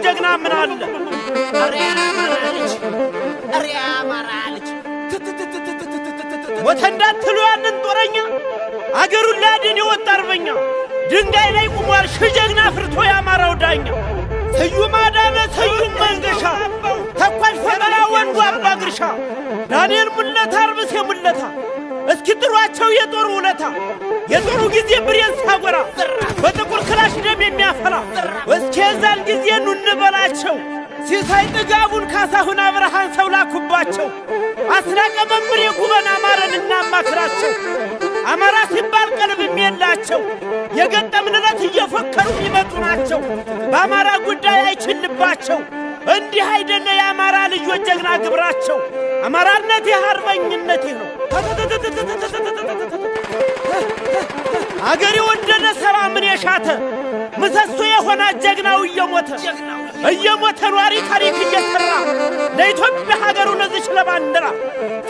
ጀግና ምን አለ? አሪያ ማራልች ሞተ እንዳትሉ ያንን ጦረኛ አገሩን ላድን የወጣ አርበኛ ድንጋይ ላይ ቁሟል ሺህ ጀግና ፍርቶ ያማራው ዳኛ ስዩም አዳነ ስዩም መንገሻ ተኳሽ ፈጠራ ወንዱ አባ ግርሻ ዳንኤል ሙለታ አርብሴ ሙለታ እስኪ ጥሯቸው የጦር ውለታ የጦሩ ጊዜ ብሬን ሳጎራ በጥቁር ክላሽ ደም የሚያፈላ እስኪ የዛን ጊዜ ኑ እንበላቸው ሲሳይ ጥጋቡን ካሳሁን አብርሃን ሰው ላኩባቸው አስናቀ መምሬ ጉበን አማረን እናማክራቸው አማራ ሲባል ቀልብም የላቸው የገጠምንለት እየፈከሩ ይመጡ ናቸው በአማራ ጉዳይ አይችልባቸው እንዲህ አይደለ የአማራ ልጆች ጀግና ግብራቸው አማራነት የአርበኝነት ነው አገሬ ወደደ ሰላምን የሻተ ምሰሶ የሆነ ጀግናው እየሞተ ኗሪ ታሪክ እየሰራ ለኢትዮጵያ ሀገሩ ነዝች ለባንዲራ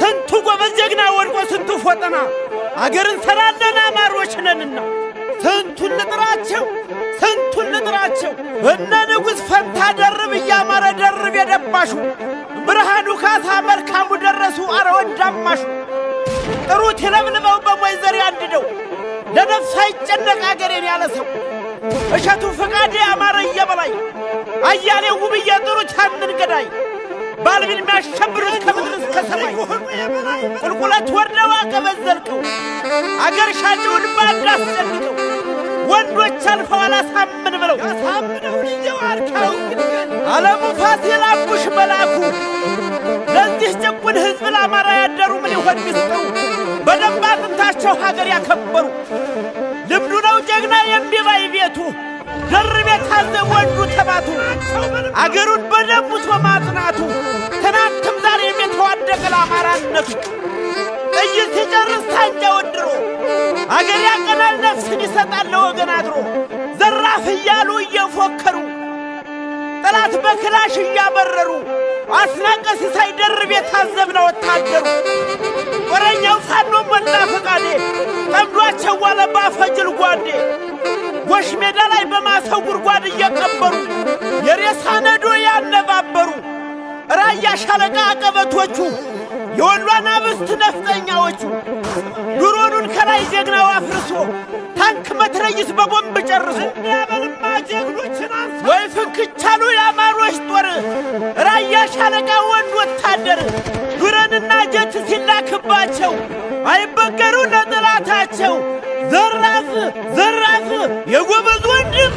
ስንቱ ጎበዝ ጀግና ወድቆ ስንቱ ፎጠና አገርን ሰራለን አማሮች ነንና ስንቱን ልጥራቸው እነ ንጉሥ ፈንታ ደርብ እያማረ ደርብ የደባሹ ብርሃኑ ካሳ መልካሙ ደረሱ አረወዳማሹ ጥሩት ይለምልመው በሞይዘር ያንድደው ለነፍስ አይጨነቅ አገሬን ያለሰው እሸቱ ፈቃዴ አማረ እየበላይ አያሌው ውብዬ ጥሩት ያንን ገዳይ ባልቢል የሚያሸብሩት ከምድር እስከ ሰማይ ቁልቁለት ወርደው አቀበዘልቀው አገር ሻጭውን ባንድ አስጨንቀው ወንዶች አልፈው አላሳምን ብለው ዓለሙ ፋሲል አቡሽ መላኩ ለዚህ ጭቁን ሕዝብ ለአማራ ያደሩ ምን ይሆን ሚስጥሩ በደንብ አጥንታቸው ሀገር ያከበሩ ልምዱ ነው ጀግና የሚባይ ቤቱ ደርብ የታዘብ ወንዱ ተባቱ አገሩን በደንቡት በማጥናቱ ትናንትም ዛሬም የተዋደቀ ለአማራነቱ ጥይት ሲጨርስ ታንጃ ወድሮ አገር ያቀናል ነፍስን ይሰጣል ለወገን አድሮ ዘራፍ እያሉ እየፎከሩ ጠላት በክላሽ እያበረሩ አስናቀ ሲሳይ ደርብ የታዘብነ ወታደሩ ወረኛው ፋኖ ሞላ ፈቃዴ ጠምዷቸው ዋለ ባፈጅል ጓዴ ጎሽ ሜዳ ላይ በማሰው ጉድጓድ እየቀበሩ የሬሳ ነዶ ያነባበሩ ራያ ሻለቃ አቀበቶቹ የወሎ አናብስት ነፍጠኛዎቹ ድሮኑን ከላይ ጀግናው አፍርሶ ታንክ መትረይስ በቦምብ ጨርሶ ያበልማ ጀግኖችን ወይ ፍንክቻሉ የአማሮች ጦር ራያ ሻለቃ ወንድ ወታደር ዱረንና ጀት ሲላክባቸው አይበገሩ ለጠላታቸው ዘራፍ የጎበዝ ወንድም